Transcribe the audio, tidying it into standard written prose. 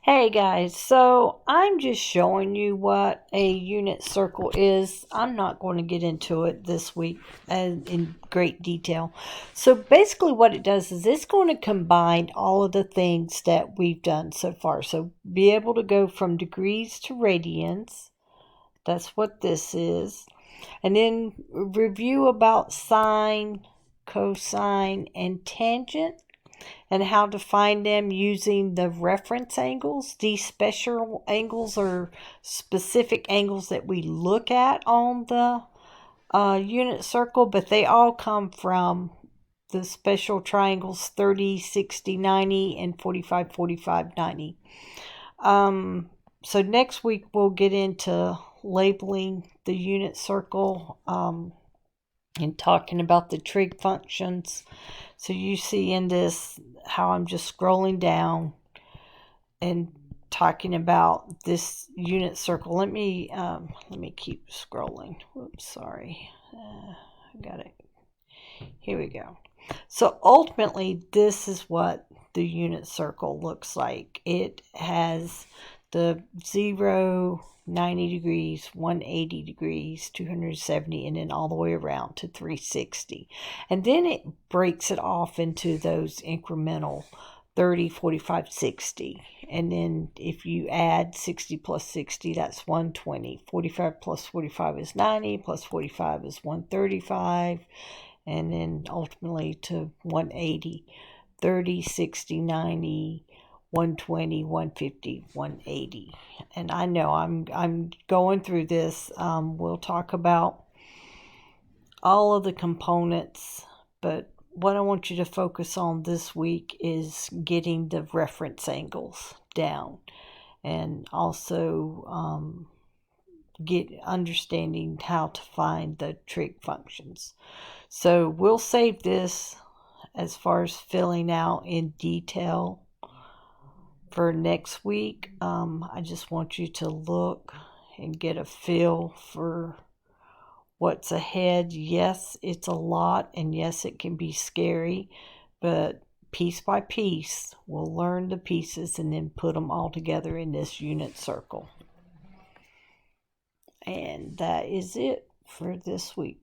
Hey guys, so I'm just showing you what a unit circle is. I'm not going to get into it this week in great detail. So basically what it does is it's going to combine all of the things that we've done so far. So be able to go from degrees to radians. That's what this is. And then review about sine, cosine, and tangent and how to find them using the reference angles. These special angles are specific angles that we look at on the unit circle, but they all come from the special triangles 30, 60, 90, and 45, 45, 90. So next week we'll get into labeling the unit circle and talking about the trig functions. So you see in this how I'm just scrolling down and talking about this unit circle. Let me keep scrolling. Whoops, sorry. I got it. Here we go. So ultimately, this is what the unit circle looks like. It has the 0, 90 degrees, 180 degrees, 270, and then all the way around to 360. And then it breaks it off into those incremental 30, 45, 60. And then if you add 60 plus 60, that's 120. 45 plus 45 is 90, plus 45 is 135, and then ultimately to 180, 30, 60, 90, 120, 150, 180. And I know I'm going through this. We'll talk about all of the components, but what I want you to focus on this week is getting the reference angles down, and also get understanding how to find the trig functions. So we'll save this as far as filling out in detail for next week. I just want you to look and get a feel for what's ahead. Yes, it's a lot, and yes, it can be scary, but piece by piece, we'll learn the pieces and then put them all together in this unit circle. And that is it for this week.